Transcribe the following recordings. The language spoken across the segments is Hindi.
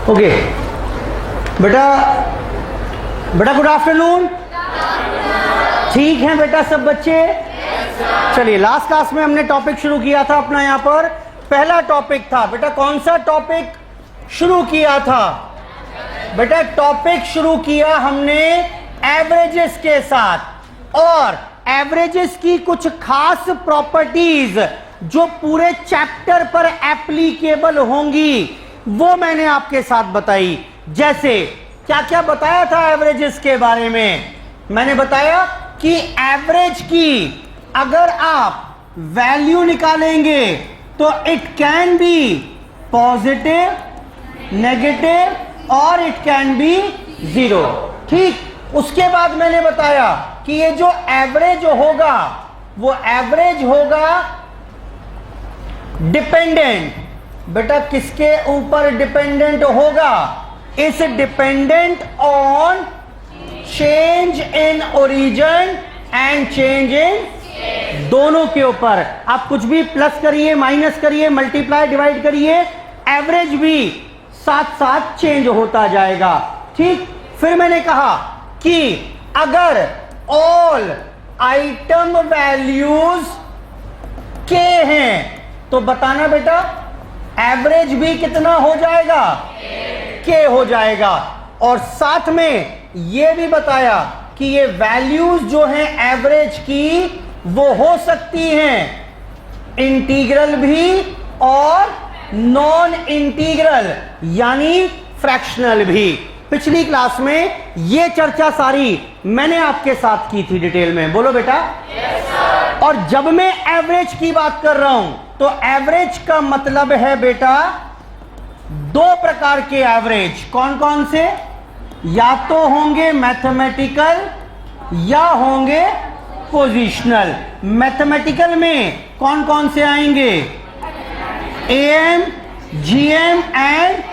ओके बेटा, बेटा गुड आफ्टरनून। ठीक है बेटा सब बच्चे? चलिए, लास्ट क्लास में हमने टॉपिक शुरू किया था अपना, यहां पर पहला टॉपिक था बेटा। कौन सा टॉपिक शुरू किया था बेटा? टॉपिक शुरू किया हमने एवरेजेस के साथ, और एवरेजेस की कुछ खास प्रॉपर्टीज जो पूरे चैप्टर पर एप्लीकेबल होंगी वो मैंने आपके साथ बताई। जैसे क्या क्या बताया था एवरेजेस के बारे में? मैंने बताया कि एवरेज की अगर आप वैल्यू निकालेंगे तो it can be positive, negative और इट कैन बी जीरो। ठीक, उसके बाद मैंने बताया कि ये जो एवरेज होगा वो एवरेज होगा डिपेंडेंट। बेटा किसके ऊपर डिपेंडेंट होगा? इस dependent on change in origin and change in, दोनों के ऊपर। आप कुछ भी प्लस करिए, माइनस करिए, मल्टीप्लाई, डिवाइड करिए, एवरेज भी साथ साथ चेंज होता जाएगा। ठीक, फिर मैंने कहा कि अगर ऑल आइटम वैल्यूज के हैं तो बताना बेटा एवरेज भी कितना हो जाएगा? के हो जाएगा। और साथ में यह भी बताया कि ये वैल्यूज जो हैं एवरेज की वो हो सकती हैं इंटीग्रल भी और नॉन इंटीग्रल यानी फ्रैक्शनल भी। पिछली क्लास में ये चर्चा सारी मैंने आपके साथ की थी डिटेल में। बोलो बेटा। yes, और जब मैं एवरेज की बात कर रहा हूं तो एवरेज का मतलब है बेटा दो प्रकार के एवरेज। कौन कौन से? या तो होंगे मैथमेटिकल या होंगे पोजिशनल। मैथमेटिकल में कौन कौन से आएंगे? एएम, जीएम एंड,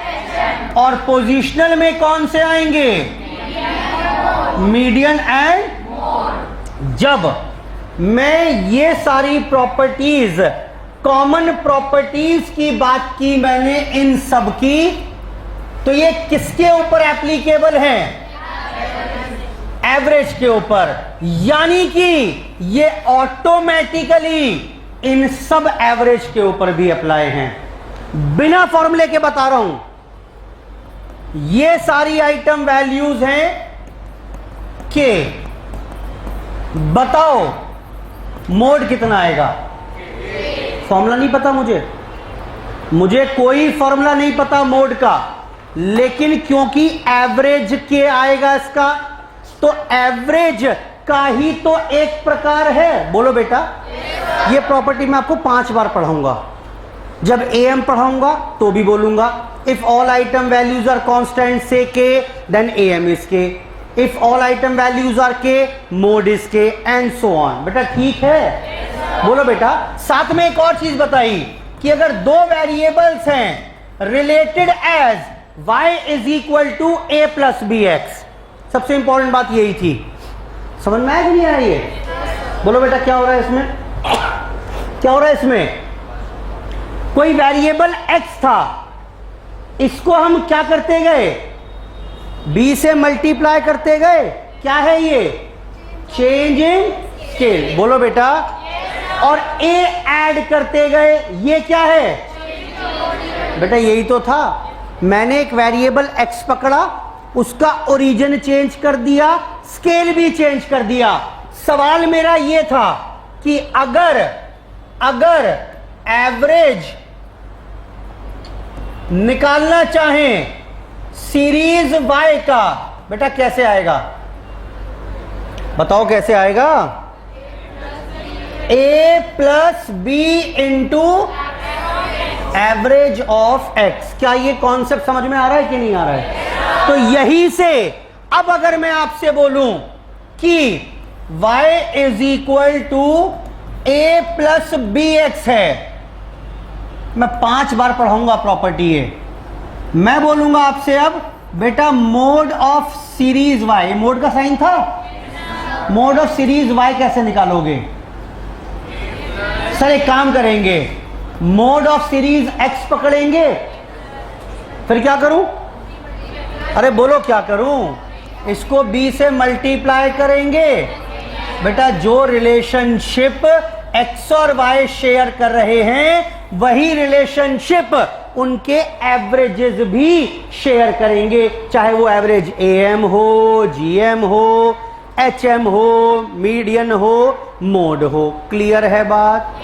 और पोजिशनल में कौन से आएंगे? Median and. जब मैं ये सारी प्रॉपर्टीज, कॉमन प्रॉपर्टीज की बात की मैंने इन सब की, तो ये किसके ऊपर एप्लीकेबल है? एवरेज के ऊपर। यानी कि ये ऑटोमेटिकली इन सब एवरेज के ऊपर भी अप्लाई हैं। बिना फॉर्मूले के बता रहा हूं, ये सारी आइटम वैल्यूज हैं के। बताओ मोड कितना आएगा? फॉर्मूला नहीं पता मुझे कोई फॉर्मूला नहीं पता मोड का, लेकिन क्योंकि एवरेज के आएगा इसका, तो एवरेज का ही तो एक प्रकार है। बोलो बेटा। ये प्रॉपर्टी मैं आपको 5 बार पढ़ाऊंगा। जब एएम पढ़ाऊंगा तो भी बोलूंगा if all item values are constant say K then AM is K, if all item values are K mode is K, and so on. बेटा ठीक है? बोलो बेटा। साथ में एक और चीज बताई कि अगर दो वेरिएबल्स हैं related as y is equal to a plus B X, सबसे इंपॉर्टेंट बात यही थी। समझ में आया कि नहीं आ रही है? बोलो बेटा क्या हो रहा है इसमें? क्या हो रहा है इसमें? कोई वेरिएबल x था, इसको हम क्या करते गए? b से मल्टीप्लाई करते गए। क्या है ये? Change in scale. बोलो बेटा। और a ऐड करते गए। ये क्या है? बेटा यही तो था। मैंने एक वेरिएबल x पकड़ा, उसका ओरिजिन चेंज कर दिया, स्केल भी चेंज कर दिया। सवाल मेरा ये था कि अगर एवरेज निकालना चाहें सीरीज y का, बेटा कैसे आएगा? बताओ कैसे आएगा? a plus B into average of x। क्या ये कॉन्सेप्ट समझ में आ रहा है कि नहीं आ रहा है? तो यही से अब अगर मैं आपसे बोलूं कि y is equal to a plus B X है, मैं 5 बार पढ़ाऊंगा प्रॉपर्टी है। मैं बोलूंगा आपसे अब बेटा mode of series y, mode का साइन था, मोड ऑफ सीरीज y कैसे निकालोगे? सर एक काम करेंगे, मोड ऑफ सीरीज x पकड़ेंगे, फिर क्या करूं? अरे बोलो क्या करूं? इसको b से मल्टीप्लाई करेंगे। बेटा जो रिलेशनशिप x और y शेयर कर रहे हैं वही रिलेशनशिप उनके एवरेजेस भी शेयर करेंगे, चाहे वो एवरेज AM हो, GM हो, HM हो, मीडियन हो, मोड हो। क्लियर है बात?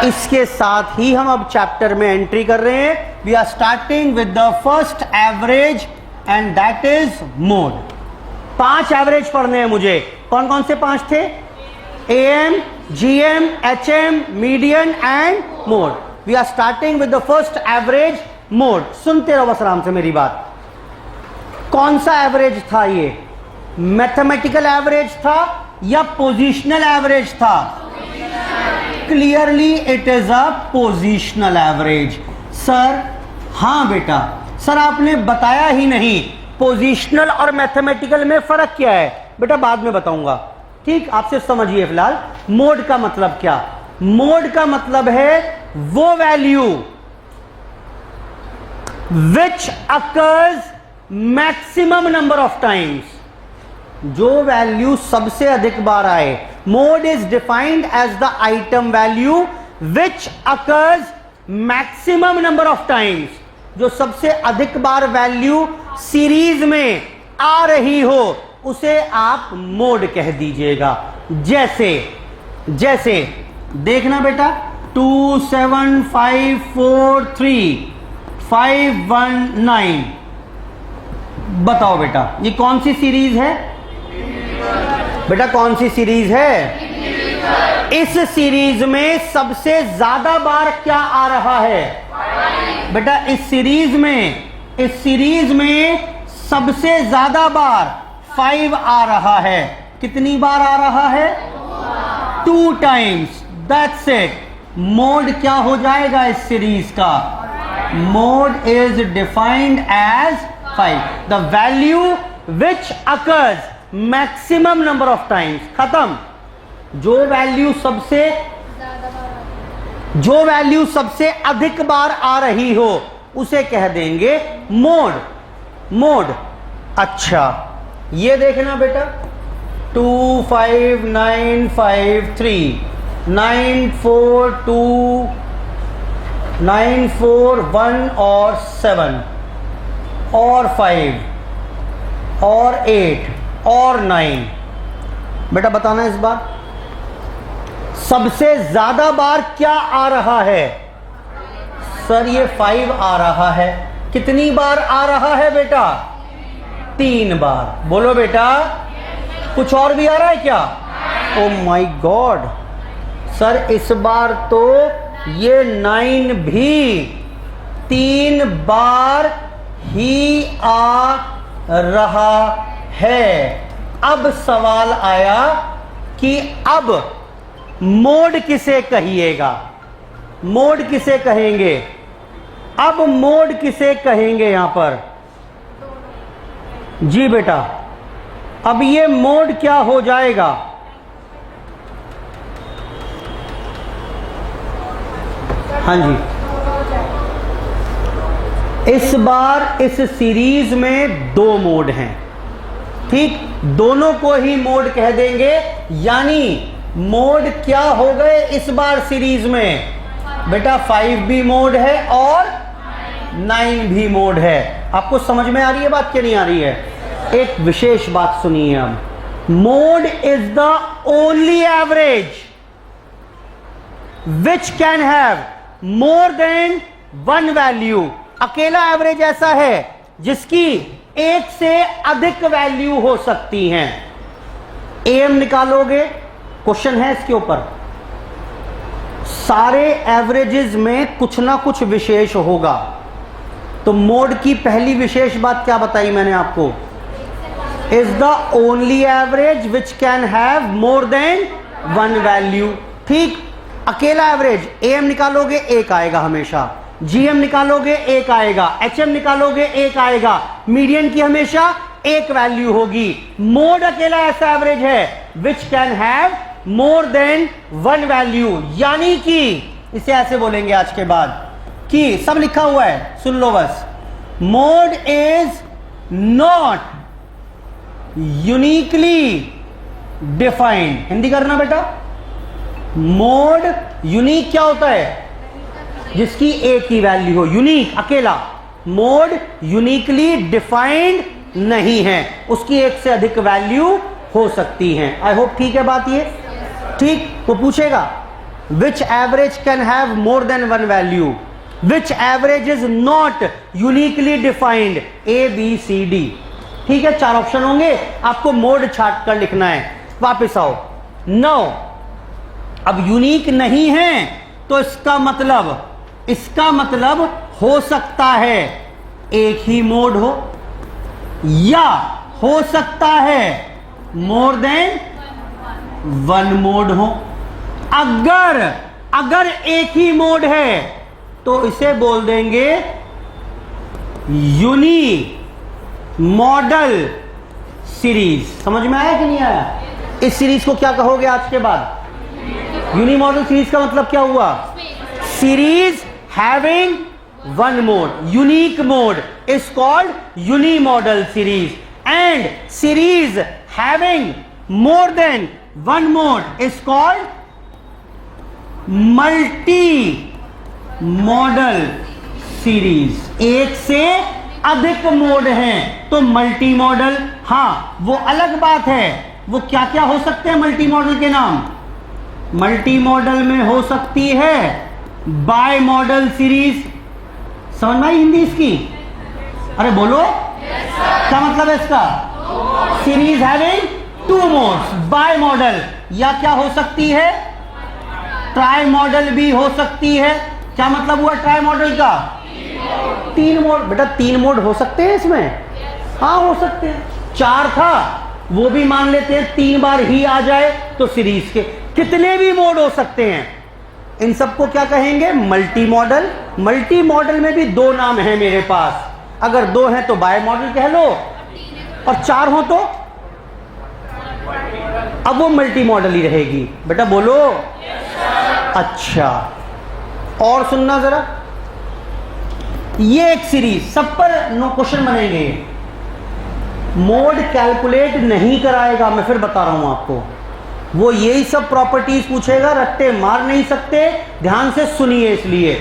इसके साथ ही हम अब चैप्टर में एंट्री कर रहे हैं। We are starting with the first average and that is mode. 5 average पढ़ने हैं मुझे। कौन कौन से 5 थे? AM, GM, HM, median and mode. We are starting with the first average mode. सुनते रहो बस आराम से मेरी बात। कौन सा एवरेज था ये? मैथमेटिकल एवरेज था या पोजिशनल एवरेज था? Clearly it is a positional average. Sir हां बेटा, सर आपने बताया ही नहीं पोजिशनल और मैथमेटिकल में फर्क क्या है। बेटा बाद में बताऊंगा, ठीक? आपसे समझिए फिलहाल मोड का मतलब क्या। मोड का मतलब है वो value which occurs maximum number of times, जो वैल्यू सबसे अधिक बार आए। Mode is defined as the item value which occurs maximum number of times, जो सबसे अधिक बार वैल्यू सीरीज में आ रही हो उसे आप मोड कह दीजिएगा। जैसे जैसे देखना बेटा 2 7 5 4 3 5 1 9, बताओ बेटा ये कौन सी सीरीज है? बेटा कौन सी सीरीज है? इस सीरीज में सबसे ज्यादा बार क्या आ रहा है? बेटा इस सीरीज में सबसे ज्यादा बार 5 आ रहा है। कितनी बार आ रहा है? 2 टाइम्स। That's it. मोड क्या हो जाएगा इस सीरीज का? Mode is defined as 5, the value which occurs maximum number of times. खत्म। जो वैल्यू सबसे अधिक बार आ रही हो उसे कह देंगे मोड। मोड। अच्छा ये देखना बेटा 2 5 9 5 3 9 4 2 9 4 1 और 7 और 5 और 8 और 9। बेटा बताना इस बार सबसे ज्यादा बार क्या आ रहा है? सर ये 5 आ रहा है। कितनी बार आ रहा है बेटा? 3 बार। बोलो बेटा कुछ और भी आ रहा है क्या? ओ माय गॉड सर इस बार तो ये 9 भी 3 बार ही आ रहा है। अब सवाल आया कि अब मोड किसे कहिएगा? मोड किसे कहेंगे? अब मोड किसे कहेंगे यहां पर? जी बेटा अब ये मोड क्या हो जाएगा? हाँ जी, इस बार इस सीरीज में 2 मोड हैं, ठीक? दोनों को ही मोड कह देंगे, यानी मोड क्या हो गए इस बार सीरीज में? बेटा 5 भी मोड है और 9 भी मोड है। आपको समझ में आ रही है बात क्या नहीं आ रही है? एक विशेष बात सुनिए अब। Mode is the only average which can have more than 1 value. अकेला एवरेज ऐसा है जिसकी 1 से अधिक वैल्यू हो सकती हैं। AM निकालोगे, क्वेश्चन है इसके ऊपर। सारे एवरेजेस में कुछ ना कुछ विशेष होगा। तो मोड की पहली विशेष बात क्या बताई मैंने आपको? Is the only average which can have more than 1 value. ठीक, अकेला एवरेज AM निकालोगे 1 आएगा हमेशा, GM निकालोगे 1 आएगा, HM निकालोगे 1 आएगा, मीडियन की हमेशा 1 वैल्यू होगी। मोड अकेला ऐसा एवरेज है which can have more than 1 value, यानी कि इसे ऐसे बोलेंगे आज के बाद कि सब लिखा हुआ है, सुन लो बस। Mode is not uniquely defined. Hindi करना बेटा। मोड यूनिक क्या होता है? जिसकी एक ही वैल्यू हो, यूनिक अकेला। मोड यूनिकली डिफाइंड नहीं है, उसकी एक से अधिक वैल्यू हो सकती है। आई होप ठीक है बात ये। ठीक, वो पूछेगा which average can have more than one value, which average is not uniquely defined, A B C D. ठीक है, 4 ऑप्शन होंगे, आपको मोड छाट कर लिखना है। वापस आओ। 9, अब यूनिक नहीं है तो इसका मतलब हो सकता है एक ही मोड हो, या हो सकता है मोर देन वन मोड हो। अगर एक ही मोड है तो इसे बोल देंगे यूनी मॉडल सीरीज। समझ में आया कि नहीं आया? इस सीरीज को क्या कहोगे आज के बाद? यूनी मॉडल सीरीज का मतलब क्या हुआ? Series having one mode, unique mode is called unimodal series, and series having more than one mode is called multimodal series. एक से अधिक मोड हैं तो मल्टी मॉडल। हाँ, वो अलग बात है, वो क्या क्या हो सकते हैं मल्टी मॉडल के नाम? मल्टी मॉडल में हो सकती है बाय मॉडल सीरीज। समझ में आई हिंदी इसकी? अरे बोलो, क्या मतलब है इसका? Series having 2 modes, bimodal. या क्या हो सकती है? ट्राई मॉडल भी हो सकती है। क्या मतलब हुआ ट्राई मॉडल का? 3 मोड। बेटा 3 मोड हो सकते हैं इसमें? हाँ हो सकते हैं। 4 था वो भी मान लेते हैं, 3 बार ही आ जाए तो सीरीज के कितने भी मोड हो सकते हैं। इन सबको क्या कहेंगे? Multi modal. मल्टी मॉडल में भी 2 नाम हैं मेरे पास। अगर 2 हैं तो बाय मॉडल कह लो, और 4 हो तो अब वो मल्टी मॉडल ही रहेगी। बेटा बोलो। अच्छा, और सुनना जरा, ये एक सीरीज, सब पर नो क्वेश्चन बनेंगे। मोड कैलकुलेट नहीं कराएगा, मैं फिर बता रहा हूं आपको। वो यही सब प्रॉपर्टीज पूछेगा, रट्टे मार नहीं सकते, ध्यान से सुनिए इसलिए।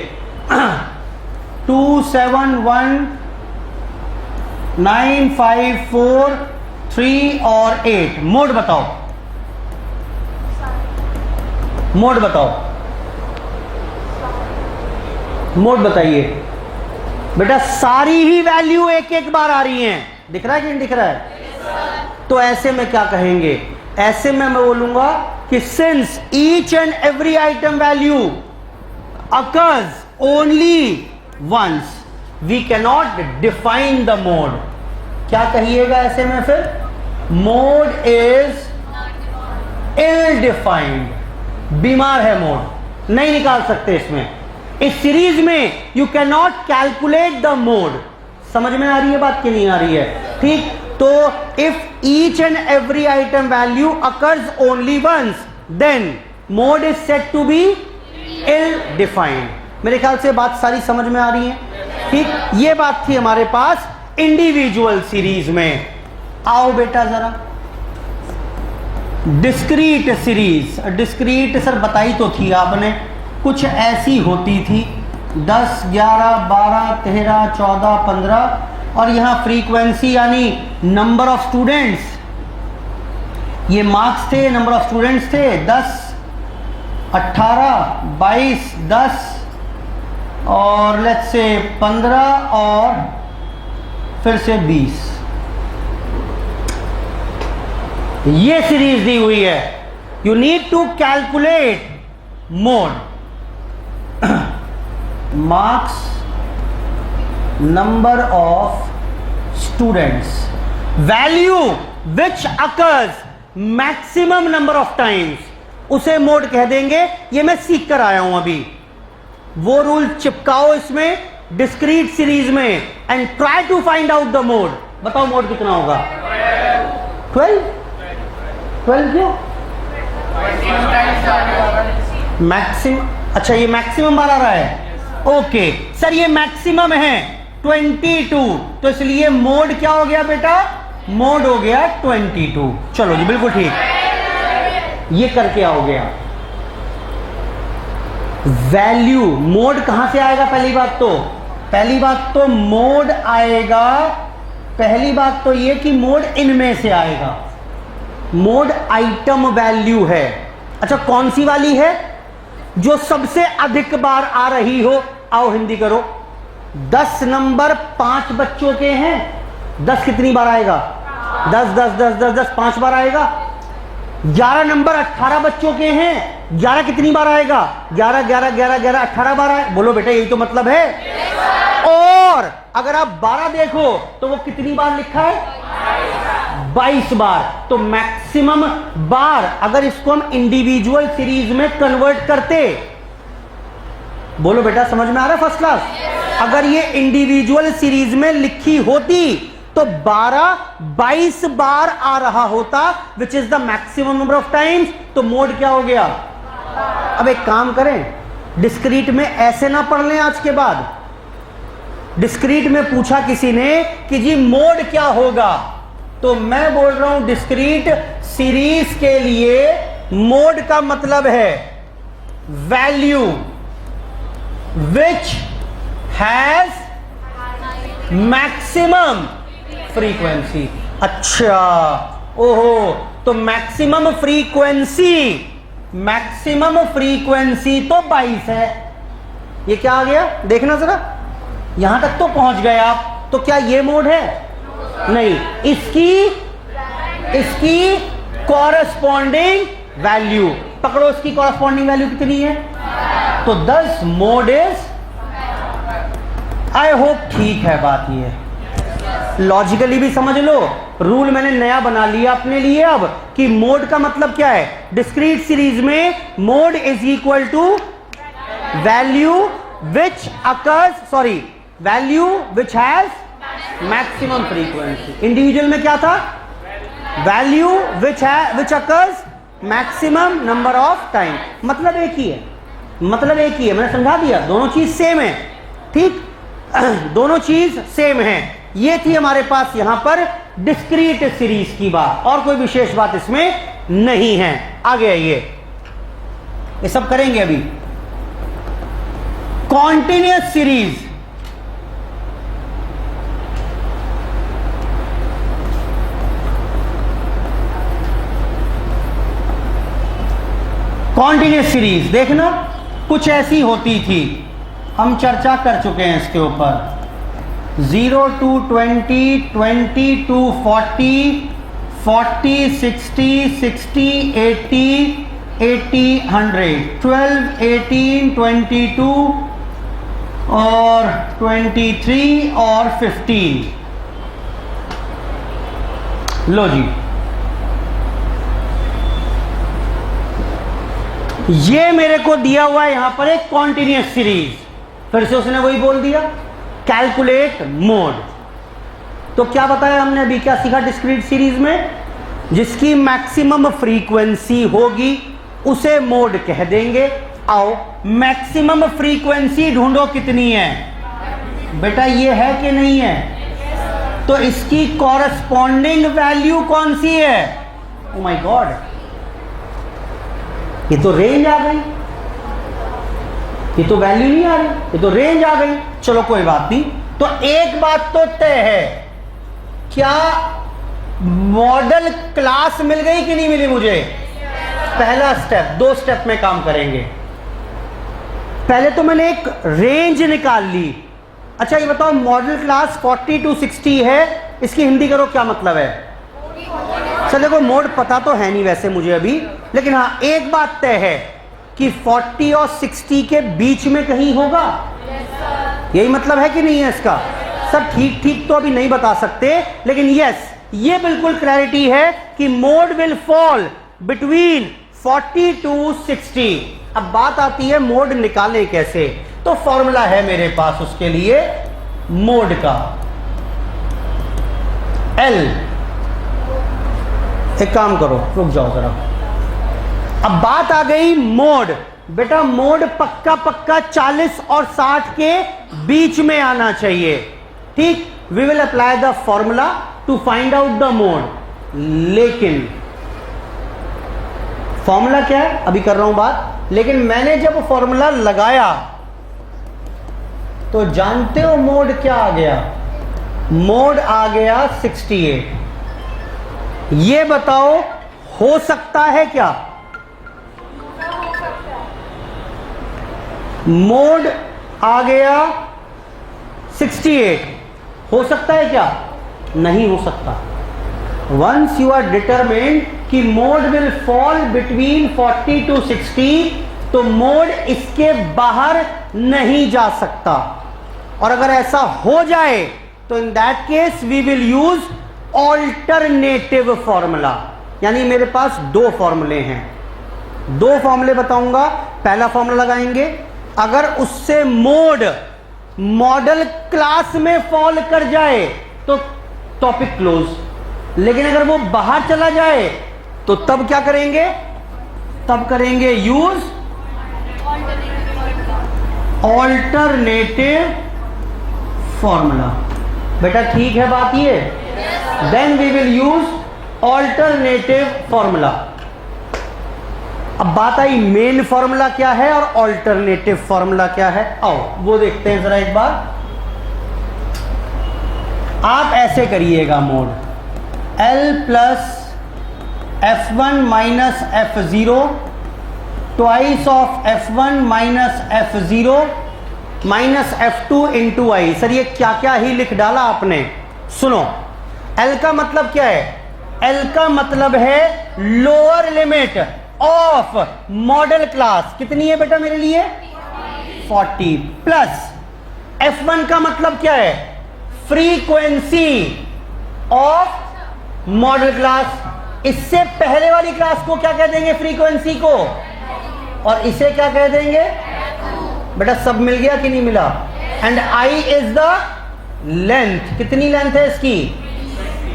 2 7 1 9 5 4 3 और 8 मोड बताओ। मोड बताओ, मोड बताइए। बेटा सारी ही वैल्यू एक एक बार आ रही हैं, दिख रहा है कि नहीं दिख रहा है? तो ऐसे में क्या कहेंगे? ऐसे में मैं बोलूंगा कि since each and every item value occurs only once we cannot define the mode. क्या कहिएगा ऐसे में फिर? मोड इज इल डिफाइंड, बीमार है मोड, नहीं निकाल सकते इसमें। इस सीरीज में you can not calculate the mode. समझ में आ रही है बात कि नहीं आ रही है? ठीक, तो if each and every item value occurs only once then mode is said to be ill defined. मेरे ख्याल से बात सारी समझ में आ रही है। ठीक, ये बात थी हमारे पास इंडिविजुअल सीरीज में। आओ बेटा जरा डिस्क्रीट सीरीज। डिस्क्रीट सर बताई तो थी आपने, कुछ ऐसी होती थी 10 11 12 13 14 15, और यहां फ्रीक्वेंसी यानी नंबर ऑफ स्टूडेंट्स, ये मार्क्स थे, नंबर ऑफ स्टूडेंट्स थे 10 18 22 10 और लेट्स से 15 और फिर से 20। ये सीरीज दी हुई है। You need to calculate mode, marks, number of students, value which occurs maximum number of times, उसे मोड कह देंगे। ये मैं सीख कर आया हूं अभी। वो रूल चिपकाओ इसमें डिस्क्रीट सीरीज में and try to find out the mode. बताओ मोड कितना होगा? 12 क्यों? मैक्सिमम। अच्छा ये मैक्सिमम बार आ रहा है। ओके सर ये मैक्सिमम है, 22, तो इसलिए मोड क्या हो गया बेटा, मोड हो गया 22। चलो जी बिल्कुल ठीक, ये करके आओगे आप। वैल्यू मोड कहां से आएगा, पहली बात तो मोड आएगा, पहली बात तो ये कि मोड इनमें से आएगा। मोड आइटम वैल्यू है। अच्छा कौन सी वाली है, जो सबसे अधिक बार आ रही हो। आओ हिंदी करो। 10 नंबर 5 बच्चों के हैं, 10 कितनी बार आएगा, 10 10 10 10 10 5 बार आएगा। 11 नंबर 18 बच्चों के हैं, 11 कितनी बार आएगा, 11 11 11 11 18 बार आए। बोलो बेटा यही तो मतलब है। और अगर आप 12 देखो तो वो कितनी बार लिखा है, 22 बार। तो मैक्सिमम बार अगर इसको हम इंडिविजुअल सीरीज में कन्वर्ट करते, बोलो बेटा समझ में आ रहा है फर्स्ट क्लास। अगर ये इंडिविजुअल सीरीज में लिखी होती तो 22 बार आ रहा होता, which is the maximum number of times. तो मोड क्या हो गया। अब एक काम करें, डिस्क्रीट में ऐसे ना पढ़ लें आज के बाद। डिस्क्रीट में पूछा किसी ने कि जी मोड क्या होगा, तो मैं बोल रहा हूं डिस्क्रीट सीरीज के लिए मोड का मतलब है value which has maximum frequency. अच्छा ओहो, तो मैक्सिमम फ्रीक्वेंसी तो 22 है। ये क्या आ गया, देखना जरा, यहां तक तो पहुंच गए आप। तो क्या ये मोड है, नहीं, इसकी कॉरस्पॉन्डिंग वैल्यू पकड़ो। इसकी कॉरस्पॉन्डिंग वैल्यू कितनी है, तो 10 मोड इज, आई होप ठीक है बात। ये लॉजिकली भी समझ लो, रूल मैंने नया बना लिया अपने लिए अब, कि मोड का मतलब क्या है। डिस्क्रीट सीरीज में mode is equal to value which occurs, value which has maximum frequency. Individual में क्या था, value which occurs maximum number of time. मतलब एक ही है, मैंने समझा दिया, दोनों चीज सेम है, ठीक दोनों चीज सेम है। ये थी हमारे पास यहां पर डिस्क्रीट सीरीज की बात, और कोई विशेष बात इसमें नहीं है। आगे आइए, ये सब करेंगे अभी। कॉन्टिन्यूअस सीरीज, कॉन्टिन्यूअस सीरीज देखना कुछ ऐसी होती थी, हम चर्चा कर चुके हैं इसके ऊपर। 0 to 20, 20 to 40, 40 60, 60 80, 80 100, 12 18 22 और 23 और 15। लो जी, ये मेरे को दिया हुआ है यहां पर एक कॉन्टिन्यूअस सीरीज। फिर से उसने वही बोल दिया, कैलकुलेट मोड। तो क्या बताया हमने अभी, क्या सीखा डिस्क्रीट सीरीज में, जिसकी मैक्सिमम फ्रीक्वेंसी होगी उसे मोड कह देंगे। आओ मैक्सिमम फ्रीक्वेंसी ढूंढो कितनी है बेटा, ये है कि नहीं है, तो इसकी कॉरस्पॉन्डिंग वैल्यू कौन सी है। ओ माय गॉड, ये तो रेंज आ गई, ये तो वैल्यू नहीं आ रही, ये तो रेंज आ गई। चलो कोई बात नहीं। तो एक बात तो तय है, क्या मॉडल क्लास मिल गई कि नहीं मिली मुझे। पहला स्टेप, 2 स्टेप में काम करेंगे। पहले तो मैंने एक रेंज निकाल ली। अच्छा ये बताओ, मॉडल क्लास 40 to 60 है, इसकी हिंदी करो क्या मतलब है। सर देखो मोड पता तो है नहीं वैसे मुझे अभी, लेकिन हाँ एक बात तय है कि 40 और 60 के बीच में कहीं होगा। यही मतलब है कि नहीं है इसका। सर ठीक ठीक तो अभी नहीं बता सकते, लेकिन यस ये बिल्कुल क्लैरिटी है कि mode will fall between 40 to 60। अब बात आती है मोड निकालें कैसे, तो फॉर्मूला है मेरे पास उसके लिए मोड का। एल, एक काम करो रुक जाओ जरा, अब बात आ गई मोड। बेटा मोड पक्का 40 और 60 के बीच में आना चाहिए। ठीक, we will apply the formula to find out the mode. लेकिन फॉर्मूला क्या है अभी कर रहा हूं बात, लेकिन मैंने जब फॉर्मूला लगाया तो जानते हो मोड क्या आ गया? मोड आ गया 68। ये बताओ हो सकता है क्या? मोड आ गया 68, हो सकता है क्या? नहीं हो सकता। वंस यू आर डिटरमाइंड कि mode will fall between 40 to 60, तो मोड इसके बाहर नहीं जा सकता। और अगर ऐसा हो जाए तो in that case we will use alternative formula. यानी मेरे पास दो फॉर्मूले हैं, दो फॉर्मूले बताऊंगा। पहला फॉर्मूला लगाएंगे, अगर उससे मोड मॉडल क्लास में फॉल कर जाए तो टॉपिक क्लोज, लेकिन अगर वो बाहर चला जाए तो तब क्या करेंगे? तब करेंगे यूज ऑल्टरनेटिव फॉर्मूला। बेटा ठीक है बात ये? Then we will use alternative formula. अब बात आई मेन फॉर्मूला क्या है और ऑल्टरनेटिव फॉर्मूला क्या है। आओ वो देखते हैं जरा एक बार। आप ऐसे करिएगा mode L plus F1 minus F0 twice of F1 minus F0 minus F2 into I. Sir ये क्या क्या ही लिख डाला आपने। सुनो, L का मतलब क्या है? L का मतलब है lower limit of model class. कितनी है बेटा मेरे लिए? 40 प्लस F1 का मतलब क्या है? Frequency of model class. इससे पहले वाली क्लास को क्या कह देंगे? फ्रीक्वेंसी को। और इसे क्या कह देंगे? बेटा सब मिल गया कि नहीं मिला? And I is the length. कितनी लेंथ है इसकी?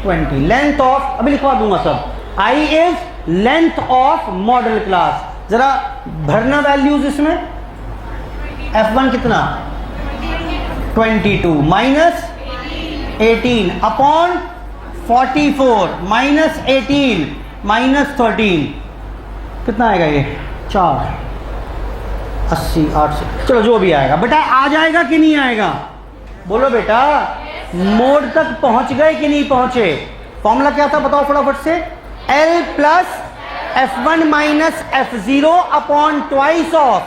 20। लेंथ ऑफ, अभी लिखवा दूंगा सब। I is length of model class. जरा भरना वैल्यूज इसमें। F1 कितना? 22 माइनस 18 अपॉन 44 माइनस 18 माइनस 13 कितना आएगा? ये 4 80 800। चलो जो भी आएगा बेटा। आ जाएगा कि नहीं आएगा? बोलो बेटा। मोड तक पहुंच गए कि नहीं पहुंचे? फॉर्मूला क्या था बताओ फटाफट से। L plus F1 minus F0 upon twice of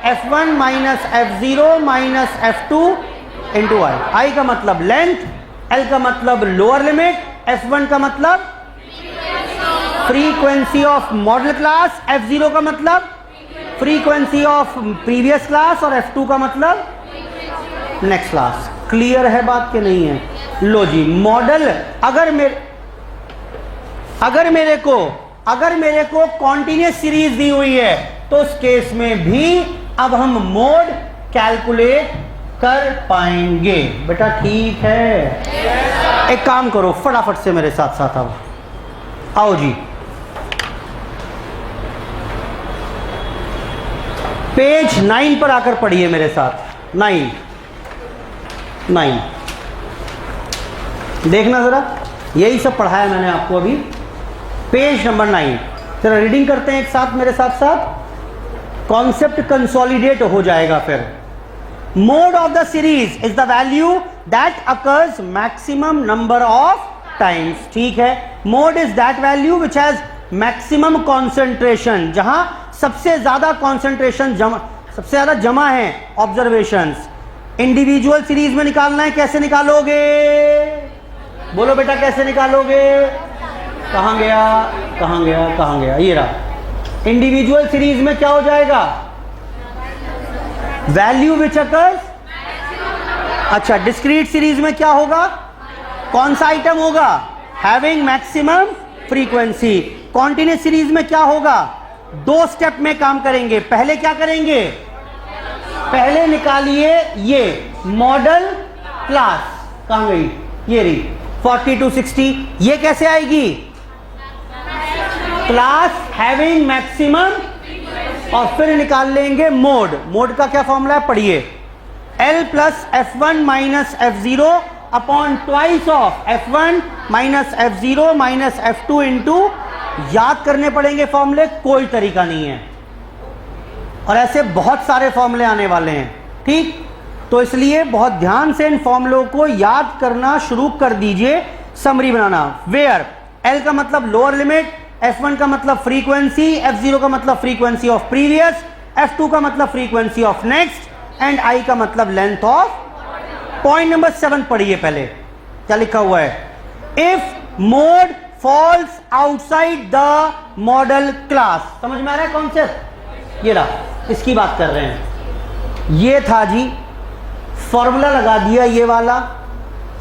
F1 minus F0 minus F2 into I. I का मतलब लेंथ, L का मतलब लोअर लिमिट, F1 का मतलब frequency of model class, F0 का मतलब फ्रीक्वेंसी ऑफ प्रीवियस क्लास और F2 का मतलब नेक्स्ट क्लास। क्लियर है बात के नहीं है? लो जी, मॉडल अगर मेरे को कॉन्टिन्यूस सीरीज दी हुई है तो उस केस में भी अब हम मोड कैलकुलेट कर पाएंगे। बेटा ठीक है? एक काम करो फटाफट से मेरे साथ साथ आओ जी। पेज 9 पर आकर पढ़िए मेरे साथ। 9 देखना जरा, यही सब पढ़ाया मैंने आपको अभी। पेज नंबर 9 जरा रीडिंग करते हैं एक साथ मेरे साथ साथ। कॉन्सेप्ट कंसोलिडेट हो जाएगा फिर। Mode of the series is the value that occurs maximum number of times. ठीक है? Mode is that value which has maximum concentration, जहां सबसे ज्यादा कॉन्सेंट्रेशन सबसे ज्यादा जमा है ऑब्जर्वेशंस। इंडिविजुअल सीरीज में निकालना है, कैसे निकालोगे? बोलो बेटा कैसे निकालोगे? कहां गया? ये रहा। इंडिविजुअल सीरीज में क्या हो जाएगा? Value which occurs. अच्छा, डिस्क्रीट सीरीज में क्या होगा? कौन सा आइटम होगा? Having maximum frequency. Continuous series में क्या होगा? दो स्टेप में काम करेंगे। पहले क्या करेंगे? पहले निकालिए ये मॉडल क्लास। कहां गई? ये रही 40 to 60। ये कैसे आएगी? क्लास हैविंग मैक्सिमम, और फिर निकाल लेंगे मोड। मोड का क्या फॉर्मूला है? पढ़िए। L plus F1 minus F0 upon twice of F1 minus F0 minus F2 into, याद करने पड़ेंगे फॉर्मूले, कोई तरीका नहीं है, और ऐसे बहुत सारे फॉर्मूले आने वाले हैं, ठीक। तो इसलिए बहुत ध्यान से इन फॉर्मूलों को याद करना शुरू कर दीजिए। समरी बनाना, वेयर L का मतलब लोअर लिमिट, F1 का मतलब फ्रीक्वेंसी, F0 का मतलब फ्रीक्वेंसी ऑफ प्रीवियस, F2 का मतलब frequency of next, and I का मतलब लेंथ ऑफ। पॉइंट नंबर 7 पढ़िए पहले, क्या लिखा हुआ है, if mode falls outside the modal class. समझ में आ रहा है कॉन्सेप्ट? ये रहा, इसकी बात कर रहे हैं। ये था जी, फॉर्मूला लगा दिया ये वाला,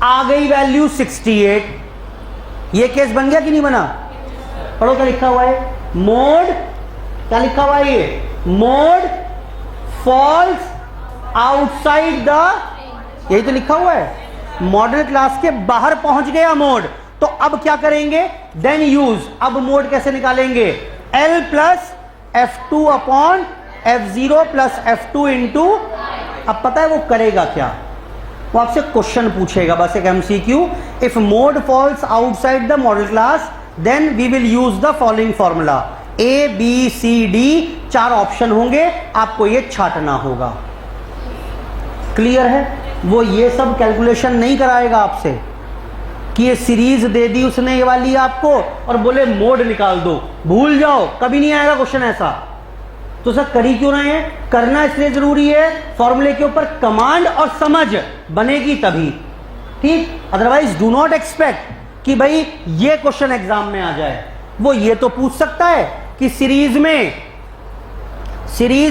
आ गई वैल्यू 68। ये केस बन गया कि नहीं बना? पढ़ो क्या लिखा हुआ है, मोड, क्या लिखा हुआ है ये, मोड फॉल्स आउटसाइड द, यही तो लिखा हुआ है, मॉडल क्लास के बाहर पहुंच गया मोड। तो अब क्या करेंगे, देन यूज, अब मोड कैसे निकालेंगे, L plus F2 upon F0 plus F2 into, अब पता है वो करेगा क्या, वो आपसे क्वेश्चन पूछेगा, बस एक MCQ, if mode falls outside the modal class then we will use the following formula, ABCD 4 option होंगे, आपको ये छाटना होगा। क्लियर है? वो ये सब कैलकुलेशन नहीं कराएगा आपसे कि ये सीरीज दे दी उसने ये वाली आपको और बोले मोड निकाल दो, भूल जाओ, कभी नहीं आएगा क्वेश्चन ऐसा। तो सर करी क्यों रहे हैं, करना इसलिए जरूरी है, फॉर्मूले के ऊपर कमांड और समझ बनेगी तभी, ठीक। अदरवाइज डू नॉट एक्सपेक्ट कि भाई ये क्वेश्चन एग्जाम में आ जाए। वो ये तो पूछ सकता है कि सीरीज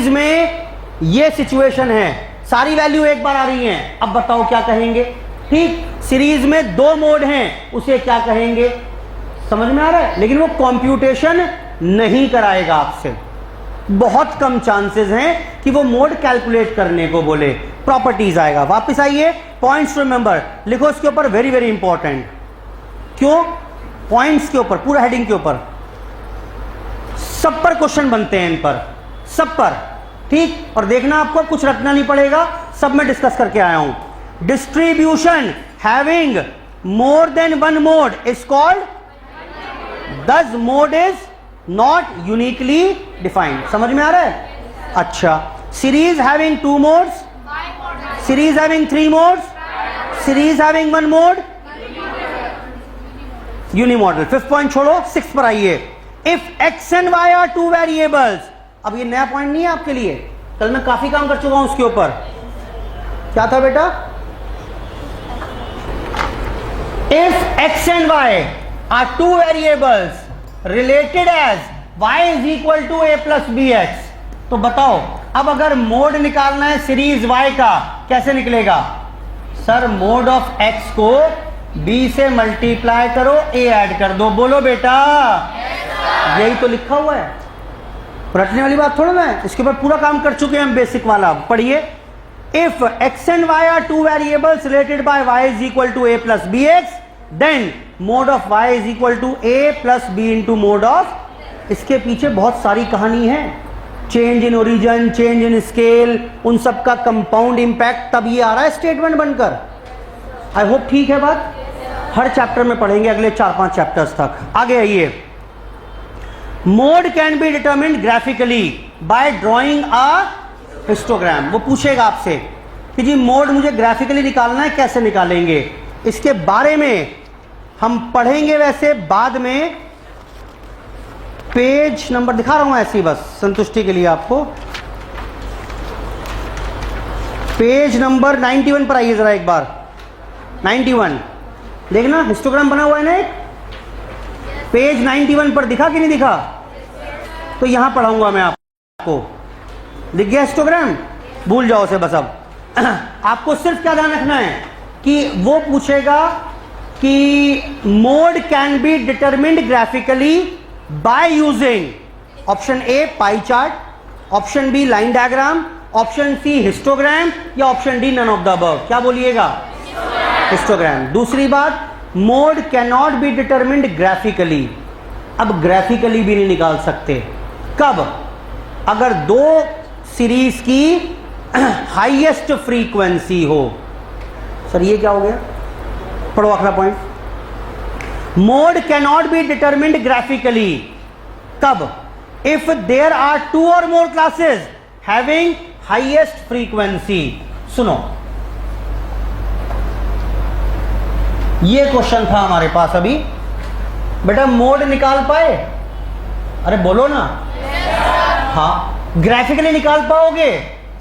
में ये सिचुएशन है, सारी वैल्यू एक बार आ रही हैं, अब बताओ क्या कहेंगे, ठीक। सीरीज में 2 मोड हैं, उसे क्या कहेंगे, समझ में आ रहा है। लेकिन वो कंप्यूटेशन नहीं कराएगा आपसे, बहुत कम चांसेस हैं कि वो मोड कैलकुलेट करने को बोले, प्रॉपर्टीज आएगा। वापस आइए, पॉइंट्स रिमेंबर लिखो इसके ऊपर, वेरी वेरी इंपॉर्टेंट। क्यों? पॉइंट्स के ऊपर, पूरा हेडिंग के ऊपर, सब पर क्वेश्चन बनते हैं, इन पर सब पर, ठीक। और देखना आपको कुछ रखना नहीं पड़ेगा, सब में डिस्कस करके आया हूं। Distribution having more than 1 mode is called, this mode is not uniquely defined. समझ में आ रहा है? अच्छा, series having 2 modes, series having 3 modes, series having 1 mode, unimodal. 5th point छोड़ो, 6th पर आइए। If X and Y are 2 variables, अब ये नया पॉइंट नहीं है आपके लिए, कल मैं काफी काम कर चुका हूं उसके ऊपर। क्या था बेटा? If X and Y are 2 variables related as y is equal to a plus B X, तो बताओ अब अगर मोड निकालना है सीरीज y का, कैसे निकलेगा? सर मोड ऑफ x को b से मल्टीप्लाई करो, a ऐड कर दो। बोलो बेटा, यही तो लिखा हुआ है, रटने वाली बात थोड़ा ना है, इसके ऊपर पूरा काम कर चुके हैं हम, बेसिक वाला। पढ़िए, if x and y are 2 variables related by y is equal to a plus B X, then mode of y is equal to a plus b into mode of. इसके पीछे बहुत सारी कहानी है, change in origin, change in scale, उन सब का कंपाउंड इंपैक्ट, तब ये आ रहा है स्टेटमेंट बनकर। आई होप ठीक है बात, हर चैप्टर में पढ़ेंगे अगले 4-5 चैप्टर्स तक। आगे आइए, mode can be determined graphically bye drawing a histogram. वो पूछेगा आपसे कि जी मोड मुझे ग्राफिकली निकालना है, कैसे निकालेंगे? इसके बारे में हम पढ़ेंगे वैसे बाद में, पेज नंबर दिखा रहा हूं ऐसे ही बस संतुष्टि के लिए आपको। पेज नंबर 91 पर आइए जरा एक बार, 91 देखना, हिस्टोग्राम बना हुआ है ना एक, पेज 91 पर दिखा कि नहीं दिखा? तो यहां पढ़ाऊंगा मैं आपको। दिख गया हिस्टोग्राम? भूल जाओ उसे बस। अब आपको सिर्फ क्या ध्यान रखना है कि वो पूछेगा कि mode can be determined graphically by using option A pie chart, option B line diagram, option C histogram, या option D none of the above. क्या बोलिएगा? हिस्टोग्राम। दूसरी बात, mode can not be determined graphically. अब ग्राफिकली भी नहीं निकाल सकते। कब? अगर 2 सीरीज की हाईएस्ट फ्रीक्वेंसी हो। सर ये क्या हो गया? पढ़ो अगला point. Mode can not be determined graphically, कब? इफ देयर आर 2 और more classes having highest frequency. सुनो, ये क्वेश्चन था हमारे पास अभी, बेटा मोड निकाल पाए? अरे बोलो ना। हाँ, ग्राफिकली निकाल पाओगे?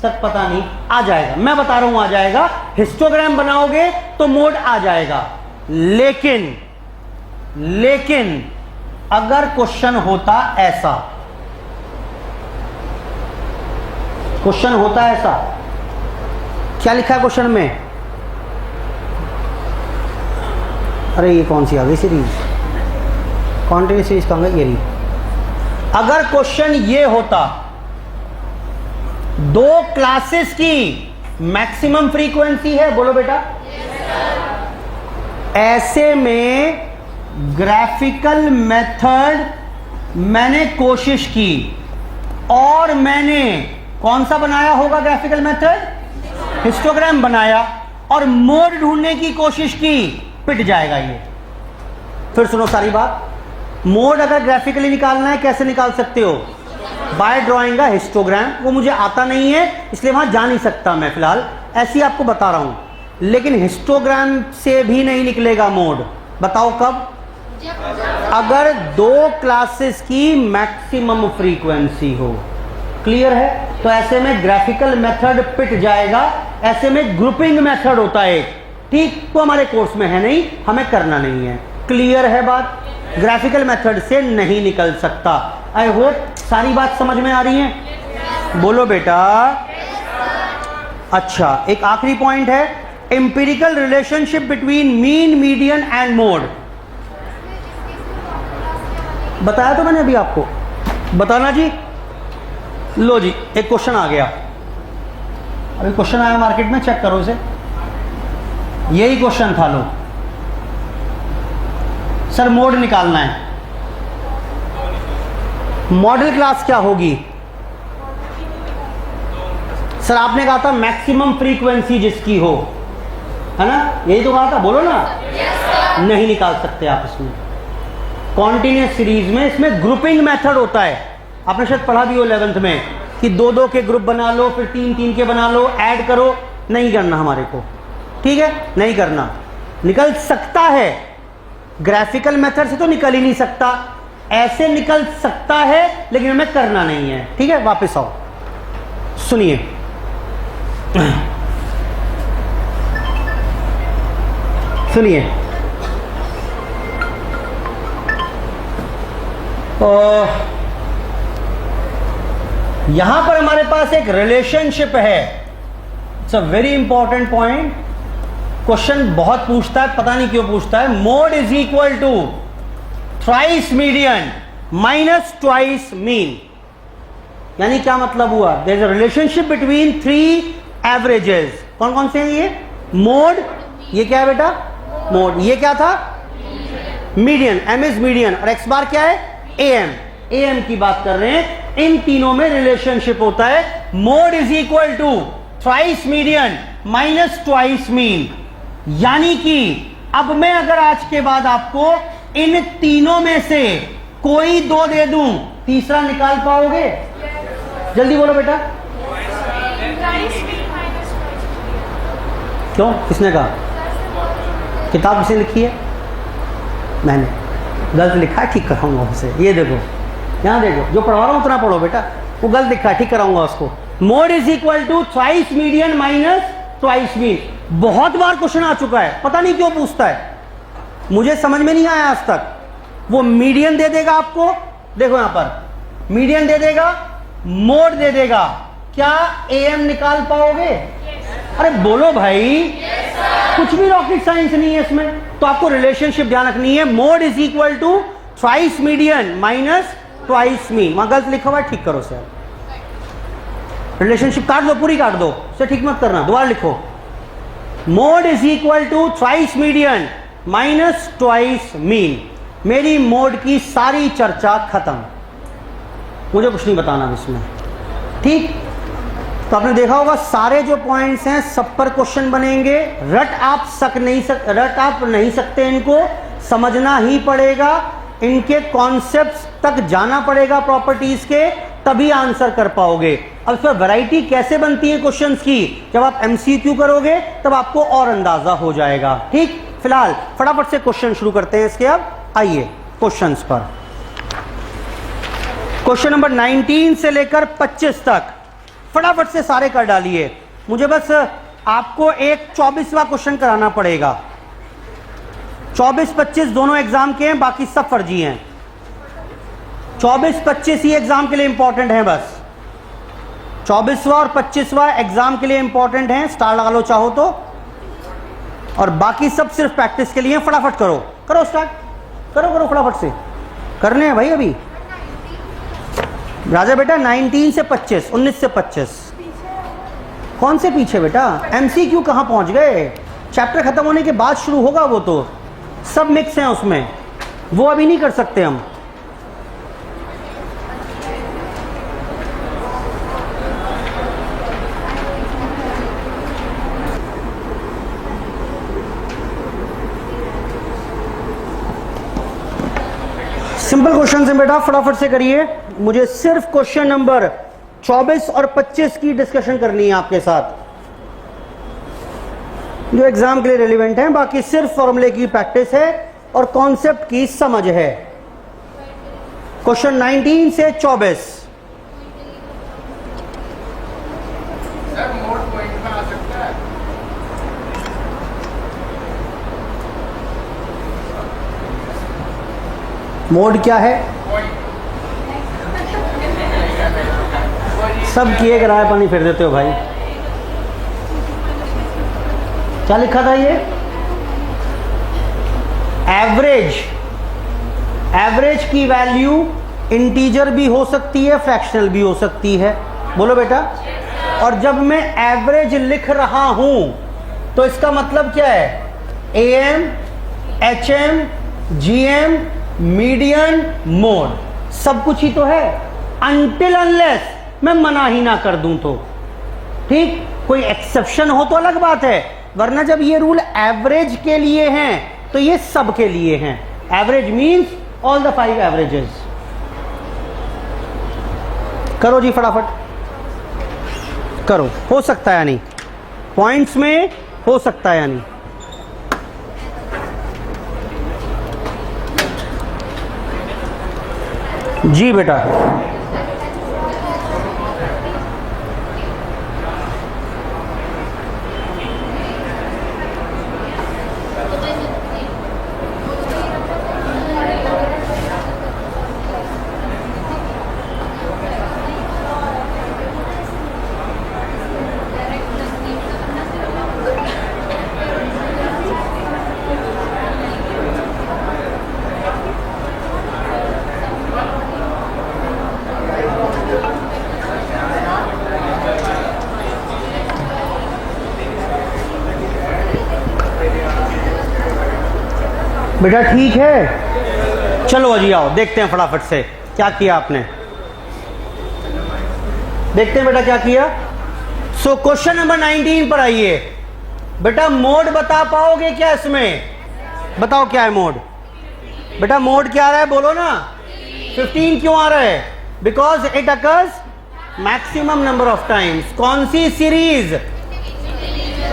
सच पता नहीं, आ जाएगा, मैं बता रहा हूं आ जाएगा। हिस्टोग्राम बनाओगे तो मोड आ जाएगा। लेकिन अगर क्वेश्चन होता ऐसा, क्वेश्चन होता ऐसा, क्या लिखा है क्वेश्चन में? अरे ये कौन सी आ गई सीरीज, कॉन्टिन्यूस सीरीज कहाँ गई? ये रही। अगर क्वेश्चन ये होता 2 क्लासेस की मैक्सिमम फ्रीक्वेंसी है, बोलो बेटा। ऐसे में ग्राफिकल मेथड मैंने कोशिश की और मैंने कौन सा बनाया होगा ग्राफिकल मेथड? हिस्टोग्राम बनाया और मोड ढूंढने की कोशिश की, पिट जाएगा ये। फिर सुनो सारी बात। मोड अगर ग्राफिकली निकालना है, कैसे निकाल सकते हो? Bye drawing a histogram. वो मुझे आता नहीं है इसलिए वहां जा नहीं सकता मैं, फिलहाल ऐसे ही आपको बता रहा हूं। लेकिन हिस्टोग्राम से भी नहीं निकलेगा मोड। बताओ कब? अगर 2 क्लासेस की मैक्सिमम फ्रीक्वेंसी हो। क्लियर है? तो ऐसे में ग्राफिकल मेथड पिट जाएगा। ऐसे में ग्रुपिंग मेथड होता है, ठीक? तो हमारे कोर्स में है नहीं, हमें करना नहीं है। क्लियर है बात? ग्राफिकल मेथड से नहीं निकल सकता। आई होप सारी बात समझ में आ रही है। बोलो बेटा। अच्छा, एक आखिरी पॉइंट है, empirical relationship between mean, median and mode. बताया तो मैंने अभी आपको, बताना जी। लो जी, एक क्वेश्चन आ गया, अभी क्वेश्चन आया मार्केट में, चेक करो इसे। यही क्वेश्चन था। लो सर, मोड निकालना है, मॉडल क्लास क्या होगी? सर आपने कहा था मैक्सिमम फ्रीक्वेंसी जिसकी हो, है ना? यही तो कहा था, बोलो ना। नहीं निकाल सकते आप इसमें। कॉन्टिन्यूस सीरीज में इसमें ग्रुपिंग मेथड होता है। आपने शायद पढ़ा भी हो 11th में कि 2-2 के ग्रुप बना लो, फिर 3-3 के बना लो, ऐड करो। नहीं करना हमारे को, ठीक है? नहीं करना। निकल सकता है, ग्राफिकल मेथड से तो निकल ही नहीं सकता, ऐसे निकल सकता है, लेकिन हमें करना नहीं है, ठीक है? वापस आओ, सुनिए। सुनिए, यहां पर हमारे पास एक रिलेशनशिप है। It's a very important point. Question बहुत पूछता है, पता नहीं क्यों पूछता है। Mode is equal to thrice median minus twice mean. यानी क्या मतलब हुआ? There is a relationship between 3 averages. कौन कौन से हैं ये? मोड, ये क्या है बेटा? मोड। ये क्या था? मीडियन। एम इज मीडियन और एक्स बार क्या है? एम। एम की बात कर रहे हैं। इन तीनों में रिलेशनशिप होता है। Mode is equal to thrice median minus twice mean. यानी कि अब मैं अगर आज के बाद आपको इन तीनों में से कोई 2 दे दूं, तीसरा निकाल पाओगे? जल्दी बोलो बेटा। क्यों? किसने कहा? किताब किसने लिखी है? मैंने। गलत लिखा है, ठीक कराऊंगा उसे। ये देखो, यहां देखो, जो पढ़वा रहा हूं उतना पढ़ो बेटा। वो गलत लिखा है, ठीक कराऊंगा उसको। Mode is equal to thrice median minus twice mean. बहुत बार क्वेश्चन आ चुका है, पता नहीं क्यों पूछता है, मुझे समझ में नहीं आया आज तक। वो मीडियन दे देगा आपको, देखो यहां पर मीडियन दे देगा, मोड दे देगा। क्या एम निकाल पाओगे? अरे बोलो भाई। कुछ भी रॉकेट साइंस नहीं है इसमें। तो आपको रिलेशनशिप ध्यान रखनी है। Mode is equal to thrice median minus twice mean. वहां गलत लिखा हुआ है, ठीक करो सर। रिलेशनशिप काट दो, पूरी काट दो, उसे ठीक मत करना, दोबारा लिखो। Mode is equal to thrice median minus twice mean. मेरी मोड की सारी चर्चा खत्म, मुझे कुछ नहीं बताना इसमें, ठीक? तो आपने देखा होगा सारे जो पॉइंट्स हैं सब पर क्वेश्चन बनेंगे। रट आप नहीं सकते, इनको समझना ही पड़ेगा, इनके कॉन्सेप्ट्स तक जाना पड़ेगा प्रॉपर्टीज के, तभी आंसर कर पाओगे। अब इस पर वैरायटी कैसे बनती है क्वेश्चंस की, जब आप एमसीक्यू करोगे तब आपको और अंदाजा हो जाएगा। ठीक, फिलहाल फटाफट से क्वेश्चन शुरू करते हैं इसके। अब आइए क्वेश्चंस पर। क्वेश्चन नंबर 19 से लेकर 25 तक फटाफट से सारे कर डालिए। मुझे बस आपको एक 24वां क्वेश्चन कराना पड़ेगा। 24-25 दोनों एग्जाम के हैं, बाकी सब फर्जी हैं। 24-25 ही एग्जाम के लिए इंपॉर्टेंट है, बस 24वां और 25वां एग्जाम के लिए इंपॉर्टेंट है, स्टार लगा लो चाहो तो, और बाकी सब सिर्फ प्रैक्टिस के लिए। फटाफट करो स्टार्ट, करो फटाफट से करने हैं भाई। अभी राजा बेटा 19 से 25, 19 से 25 कौन से पीछे बेटा? एमसीक्यू कहां पहुंच गए? चैप्टर खत्म होने के बाद शुरू होगा, वो तो सब मिक्स हैं उसमें, वो अभी नहीं कर सकते हम। सिंपल क्वेश्चन है बेटा, फटाफट से करिए। मुझे सिर्फ क्वेश्चन नंबर 24 और 25 की डिस्कशन करनी है आपके साथ, जो एग्जाम के लिए रेलिवेंट है। बाकी सिर्फ फॉर्मूले की प्रैक्टिस है और कॉन्सेप्ट की समझ है। क्वेश्चन 19 से 24। मोड क्या है? सब किए कराए पानी फिर देते हो भाई। क्या लिखा था ये? एवरेज की वैल्यू इंटीजर भी हो सकती है, फ्रैक्शनल भी हो सकती है। बोलो बेटा। और जब मैं एवरेज लिख रहा हूं तो इसका मतलब क्या है? AM, HM, GM, median, mode, सब कुछ ही तो है, अनटिल अनलेस मैं मना ही ना कर दूं तो। ठीक, कोई एक्सेप्शन हो तो अलग बात है, वरना जब ये रूल एवरेज के लिए हैं तो ये सब के लिए हैं। Average means all the 5 averages. करो जी फटाफट, करो। हो सकता है या नहीं? पॉइंट्स में हो सकता है या नहीं? जी बेटा। बेटा ठीक है, चलो अजी आओ देखते हैं फटाफट से क्या किया आपने। देखते हैं बेटा क्या किया। सो क्वेश्चन नंबर 19 पर आइए। बेटा मोड बता पाओगे क्या इसमें? बताओ क्या है मोड? बेटा मोड क्या आ रहा है बोलो ना। 15 क्यों आ रहा है? Because it occurs maximum number of times. कौन सी सीरीज?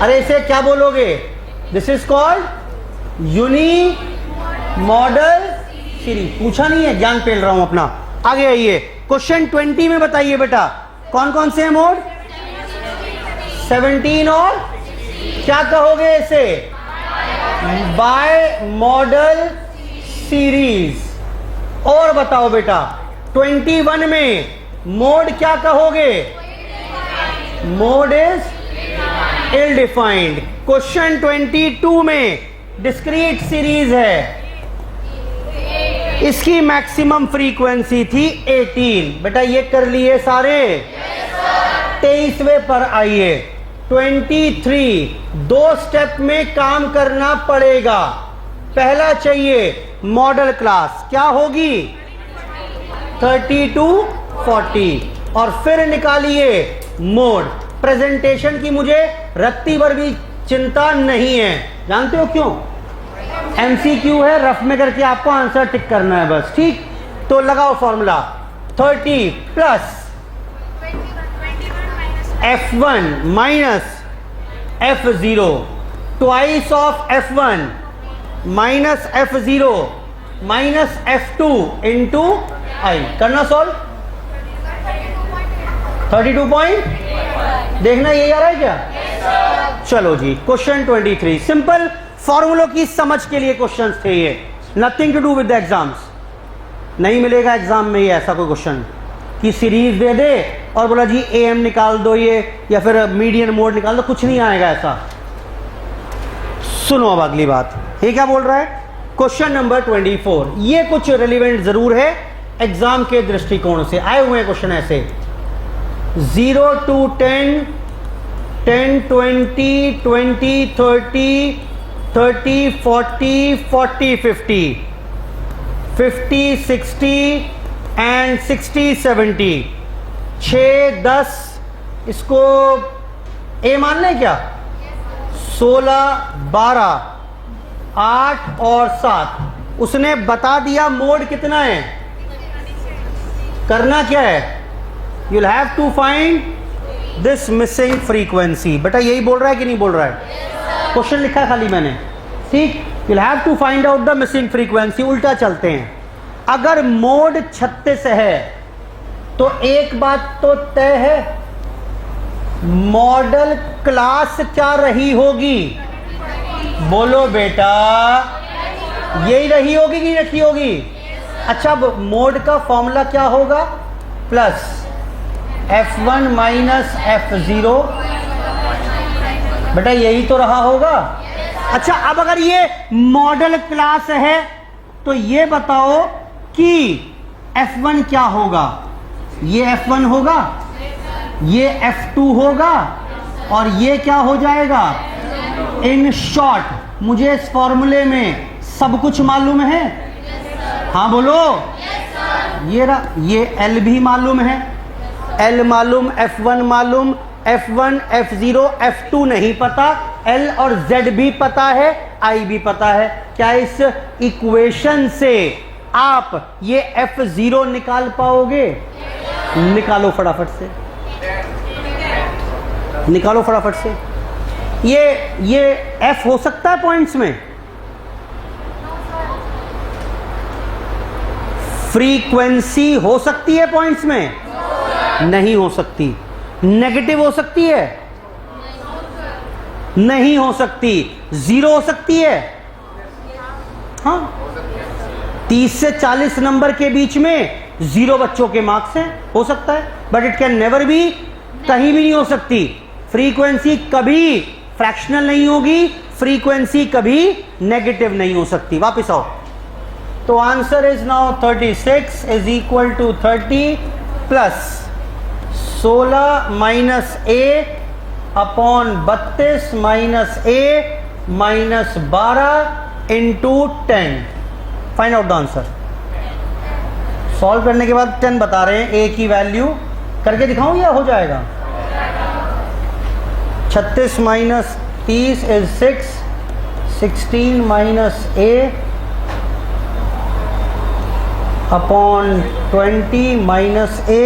अरे इसे क्या बोलोगे? This is called unimodal series. पूछा नहीं है, ज्ञान पेल रहा हूं अपना। आगे आइए क्वेश्चन 20 में बताइए बेटा कौन कौन से हैं मोड? 17 और क्या कहोगे इसे? Bimodal series. और बताओ बेटा 21 में मोड क्या कहोगे? Mode is ill defined. Question 22 में डिस्क्रीट सीरीज है, इसकी मैक्सिमम फ्रीक्वेंसी थी 18। बेटा ये कर लिए सारे? 23वें पर आइए। 23 दो स्टेप में काम करना पड़ेगा। पहला चाहिए मॉडल क्लास, क्या होगी? 32 40, और फिर निकालिए मोड। प्रेजेंटेशन की मुझे रत्ती भर भी चिंता नहीं है। जानते हो क्यों? MCQ है, रफ में करके आपको आंसर टिक करना है बस, ठीक? तो लगाओ formula 30 plus F1 minus F0 twice of F1 minus F0 minus F2 into I. करना सॉल्व। 32 पॉइंट, देखना यही आ रहा है क्या? चलो जी, क्वेश्चन 23 सिंपल फॉर्मूलों की समझ के लिए क्वेश्चंस थे ये, nothing to do with the exams. नहीं मिलेगा एग्जाम में ये ऐसा कोई क्वेश्चन कि सीरीज दे दे और बोला जी AM निकाल दो ये, या फिर मीडियन मोड निकाल दो, कुछ नहीं आएगा ऐसा। सुनो अब अगली बात, ये क्या बोल रहा है? क्वेश्चन नंबर 24, ये कुछ रिलेवेंट जरूर है एग्जाम के दृष्टिकोण से, आए हुए हैं क्वेश्चन ऐसे 0 to 10, 10, 20, 20, 30, 30, 40, 40, 50, 50, 60 एंड 60, 70, 6, 10, इसको ए मान लें क्या? 16, 12, 8 और 7, उसने बता दिया मोड कितना है। करना क्या है? You'll have to find this missing frequency। बेटा यही बोल रहा है कि नहीं बोल रहा है? क्वेश्चन लिखा है खाली मैंने, ठीक? You'll have to find out the missing frequency। उल्टा चलते हैं, अगर मोड 36 है तो एक बात तो तय है, मॉडल क्लास क्या रही होगी? बोलो बेटा, यही रही होगी कि रखी होगी? अच्छा, मोड का फॉर्मूला क्या होगा? प्लस F1 माइनस F0, बेटा यही तो रहा होगा। अच्छा, अब अगर ये मॉडल क्लास है तो ये बताओ कि F1 क्या होगा? ये F1 होगा, ये F2 होगा और ये क्या हो जाएगा? इन शॉर्ट मुझे इस फॉर्मूले में सब कुछ मालूम है। हाँ बोलो। ये L भी मालूम है, L मालूम, F1 मालूम, F1, F0, F2 नहीं पता, L और Z भी पता है, I भी पता है। क्या इस इक्वेशन से आप ये F0 निकाल पाओगे? निकालो फटाफट से, निकालो फटाफट से। ये F हो सकता है पॉइंट्स में? फ्रीक्वेंसी हो सकती है पॉइंट्स में? नहीं हो सकती। नेगेटिव हो सकती है? नहीं हो सकती। जीरो हो सकती है? हाँ, 30 से 40 नंबर के बीच में 0 बच्चों के मार्क्स हैं, हो सकता है, but it can never be, कहीं भी नहीं हो सकती। फ्रीक्वेंसी कभी फ्रैक्शनल नहीं होगी, फ्रीक्वेंसी कभी नेगेटिव नहीं हो सकती। वापस आओ, तो answer is now 36 is equal to 30 plus 16 minus A upon 32 minus A minus 12 into 10। Find out the answer. Solve करने के बाद 10 बता रहे हैं, A की वैल्यू करके दिखाऊं या हो जाएगा? 36 minus 30 is 6, 16 minus A upon 20 minus A,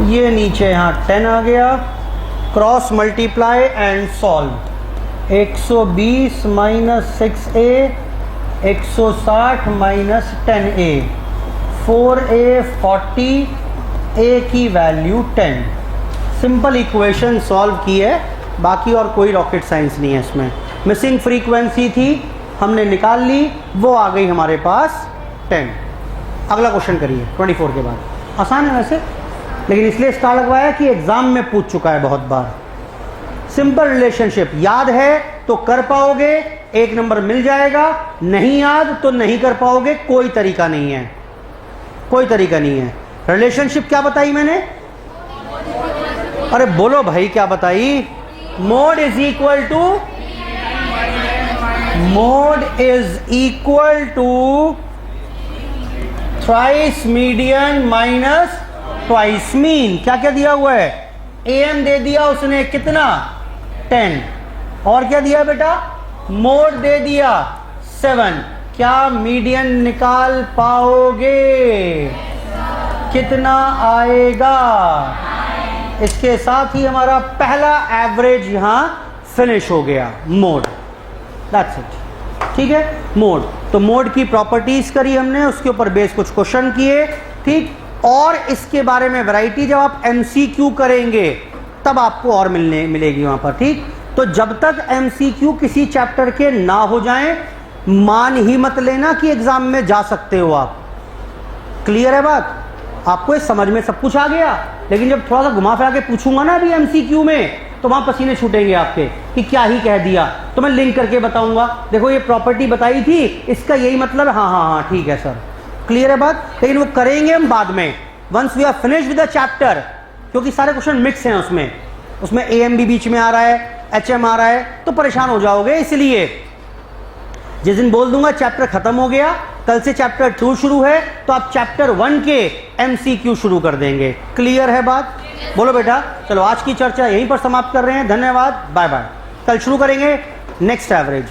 ये नीचे यहाँ 10 आ गया, cross multiply and solve. 120 minus 6A, 160 minus 10A, 4A 40, A की वैल्यू 10। सिंपल इक्वेशन सॉल्व की है, बाकी और कोई रॉकेट साइंस नहीं है इसमें। मिसिंग फ्रीक्वेंसी थी, हमने निकाल ली, वो आ गई हमारे पास 10। अगला क्वेश्चन करिए 24 के बाद। आसान है वैसे, लेकिन इसलिए स्टार लगवाया कि एग्जाम में पूछ चुका है बहुत बार। सिंपल रिलेशनशिप याद है तो कर पाओगे, 1 नंबर मिल जाएगा, नहीं याद तो नहीं कर पाओगे, कोई तरीका नहीं है, कोई तरीका नहीं है। रिलेशनशिप क्या बताई मैंने? अरे बोलो भाई, क्या बताई? Mode is equal to, mode is equal to thrice median minus twice mean. क्या क्या दिया हुआ है? AM दे दिया उसने कितना? 10। और क्या दिया बेटा? मोड दे दिया 7। क्या मीडियन निकाल पाओगे? कितना आएगा? इसके साथ ही हमारा पहला एवरेज यहां फिनिश हो गया। Mode, that's it. ठीक है, मोड। तो मोड की प्रॉपर्टीज करी हमने, उसके ऊपर बेस कुछ क्वेश्चन किए, ठीक। और इसके बारे में वैरायटी जब आप MCQ करेंगे तब आपको और मिलेगी वहां पर, ठीक। तो जब तक MCQ किसी चैप्टर के ना हो जाएं, मान ही मत लेना कि एग्जाम में जा सकते हो आप। क्लियर है बात? आपको इस समझ में सब कुछ आ गया। लेकिन जब थोड़ा सा घुमा फिरा के पूछूंगा ना अभी MCQ में, तो वहां पसीने छूटेंगे आपके कि क्या ही कह दिया। तो मैं लिंक करके बताऊंगा, देखो ये प्रॉपर्टी बताई थी, इसका यही मतलब है। हाँ हाँ हाँ ठीक है सर, क्लियर है बात। लेकिन वो करेंगे हम बाद में, once we are finish with the chapter, क्योंकि सारे क्वेश्चन मिक्स हैं उसमें AM भी बीच में आ रहा है, HM आ रहा है, तो परेशान हो जाओगे। इसलिए जिस दिन बोल दूंगा चैप्टर खत्म हो गया, कल से चैप्टर 2 शुरू है, तो आप चैप्टर 1 के MCQ शुरू कर देंगे। क्लियर है बात? बोलो बेटा। चलो आज की चर्चा यहीं पर समाप्त कर रहे हैं। धन्यवाद, बाय बाय। कल शुरू करेंगे नेक्स्ट एवरेज।